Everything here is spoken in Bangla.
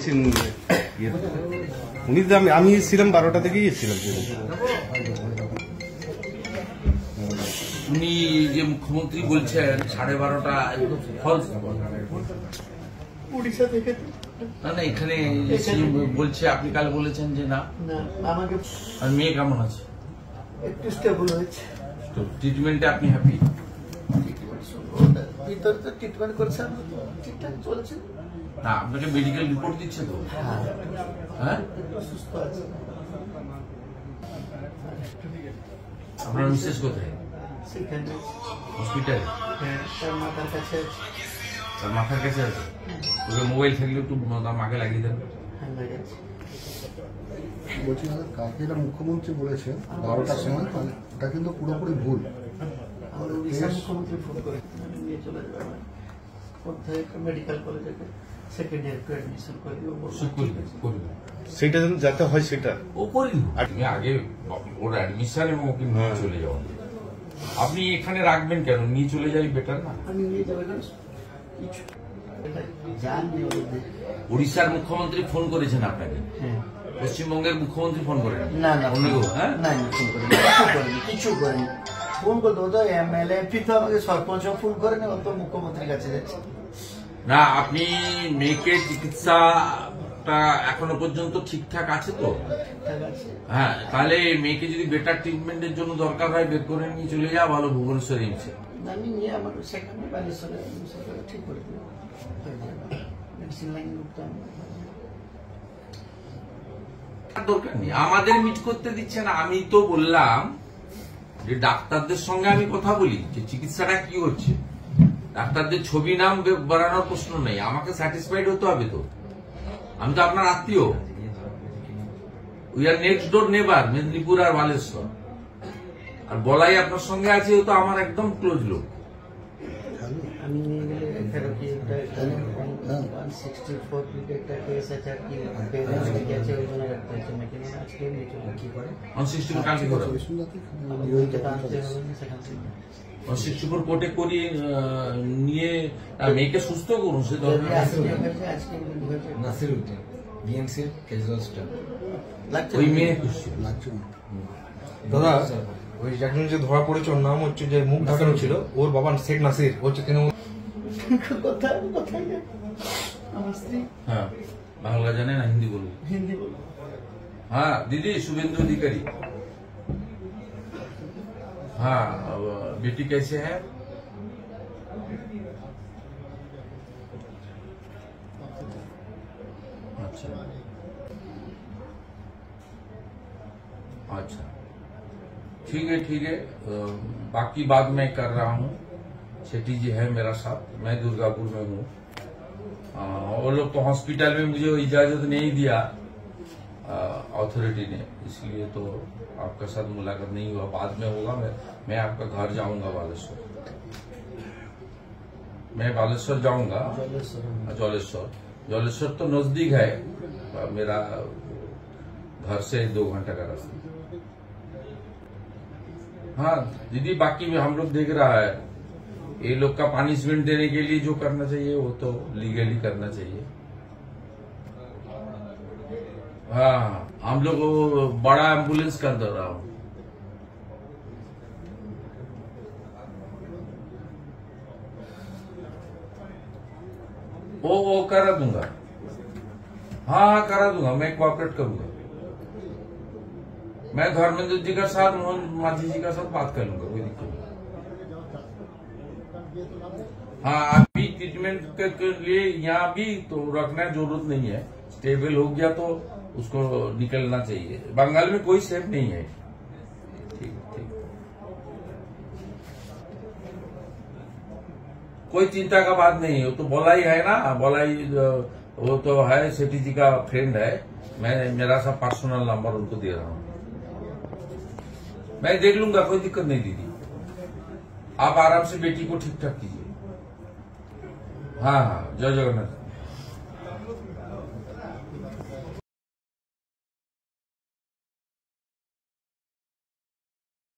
গেছেন উনি তো আমি ছিলাম 12টা থেকেই এসেছিলাম। উনি যে মুখ্যমন্ত্রী বলছেন 12:30টা একদম ফলস। উড়িষ্যা থেকে না না, এখানে বলছে, আপনি কাল বলেছেন যে না। আমাকে আর মেয়ে কেমন আছে? একটু স্টেবল হয়েছে। তো ট্রিটমেন্টে আপনি হ্যাপি? ভিতরে তো ট্রিটমেন্ট করছে, ঠিকঠাক চলছে। না, আপনাকে মেডিকেল রিপোর্ট দিচ্ছে তো? হ্যাঁ, সুস্থ আছে। আপনার মিসেস কোথায়? সেখানে হসপিটালে? তার মাথার কাছে আছে। তার মাথার কাছে আছে? ওকে মোবাইল থাকলে একটু তার মাকে লাগিয়ে দেন। হ্যাঁ, লাগাচ্ছি। বলছি কালকে এটা মুখ্যমন্ত্রী বলেছেন 12টার সময়, এটা কিন্তু পুরোপুরি ভুল। আমার উড়িষ্যার মুখ্যমন্ত্রী ফোন করে আমি নিয়ে চলে যাবো কোথায় মেডিকেল কলেজে, সেকেন্ড ইয়ার অ্যাডমিশন করে সেটা যাতে হয় সেটা ও করে দিব। আপনি আগে ওর অ্যাডমিশন এবং ওকে নিয়ে চলে যাওয়া। আপনি এখানে রাখবেন কেন? নিয়ে চলে যাই বেটার না? আমি নিয়ে যাবো কিছু জানি। উড়িষ্যার মুখ্যমন্ত্রী ফোন করেছেন আপনাকে? হ্যাঁ। পশ্চিমবঙ্গের মুখ্যমন্ত্রী ফোন করেন? না না, অন্য কেউ? হ্যাঁ, না ফোন করেনি, কিছু করেনি। ফোন করতে হতো এমএলএ এমপি, তো আমাকে সরপঞ্চ ফোন করেনি, অত মুখ্যমন্ত্রীর কাছে যাচ্ছে না। আপনি মেয়েকে চিকিৎসাটা এখনো পর্যন্ত ঠিকঠাক আছে তো? ঠিকঠাক আছে। হ্যাঁ, তাহলে মেয়েকে যদি বেটার ট্রিটমেন্টের জন্য দরকার হয় বের করে নিয়ে চলে যাওয়া ভালো ভুবনেশ্বর এইমসে। আমি নিয়ে আমার সেখানে বালেশ্বরে ঠিক করে দেবো, মেডিসিন লাইন করতাম। দরকার নেই, আমাদের মিট করতে দিচ্ছে না। আমি তো বললাম যে ডাক্তারদের সঙ্গে আমি কথা বলি যে চিকিৎসাটা কি হচ্ছে। ডাক্তারদের ছবি নাম বাড়ানোর প্রশ্ন নেই, আমাকে স্যাটিসফাইড হতে হবে তো। আমি তো আপনার আত্মীয়, উই আর নেক্সট ডোর নেবার, মেদিনীপুর আর বালেশ্বর। আর বলাই আপনার সঙ্গে আছে, ও তো আমার একদম ক্লোজ লোক। আমি নিয়ে গেলে থেরাপি একটা 164 ফিট একটা কেস আছে, আর কি পেরেন্টস থেকে আছে, ওই জন্য রাখতে হচ্ছে নাকি আজকে নিয়ে চলে কি করে 164 কালকে করে ওইটা আনতে হবে না সেখান থেকে 164 কোর্টে করিয়ে নিয়ে মেয়েকে সুস্থ করুন। সে দরকার আজকে নাসির উদ্দিন বিএমসির ক্যাজুয়াল স্টাফ লাগছে ওই মেয়ে খুশি লাগছে না। দাদা। ওই এখন যে ধরা পড়েছে ওর নাম হচ্ছে যে মুখ ঢাকানো ছিল, ওর বাবা শেখ নাসির হচ্ছে তৃণমূল। কোথায় কোথায় আমার স্ত্রী हाँ बांग्ला जाने ना हिंदी बोलो। हिंदी बोलो। हाँ दीदी शुभेंदु अधिकारी। हाँ बेटी कैसे है? अच्छा अच्छा, ठीक है। बाकी बात मैं कर रहा हूँ। शेट्टी जी है मेरा साथ, मैं दुर्गापुर में हूँ। वो लोग तो हॉस्पिटल में मुझे इजाजत नहीं दिया अथॉरिटी ने, इसलिए तो आपका साथ मुलाकात नहीं हुआ। बाद में होगा। मैं आपका घर जाऊंगा बालेश्वर। मैं बालेश्वर जाऊंगा। जलेश्वर तो नजदीक है, मेरा घर से 2 घंटा का रास्ता। हाँ दीदी, बाकी में हम लोग देख रहा है, ये लोग का पनिशमेंट देने के लिए जो करना चाहिए वो तो लीगली करना चाहिए। हाँ हम लोग बड़ा एम्बुलेंस कर दे रहा हूँ। वो करा दूंगा। हाँ करा दूंगा, मैं कोऑपरेट करूंगा। मैं धर्मेंद्र जी का साथ, मोहन मांझी जी का साथ बात कर लूंगा, कोई दिक्कत नहीं। हाँ अभी ट्रीटमेंट के लिए यहाँ भी तो रखना जरूरत नहीं है। स्टेबल हो गया तो उसको निकलना चाहिए। बंगाल में कोई सेफ नहीं है। ठीक। कोई चिंता का बात नहीं है। वो तो बोलाई है ना, बोलाई वो तो है, शेट्टी जी का फ्रेंड है। मैं मेरा सा पर्सनल नंबर उनको दे रहा हूँ। मैं देख लूंगा, कोई दिक्कत नहीं दीदी। आप आराम से बेटी को ठीक ठाक कीजिए। हाँ जय जगन्नाथ।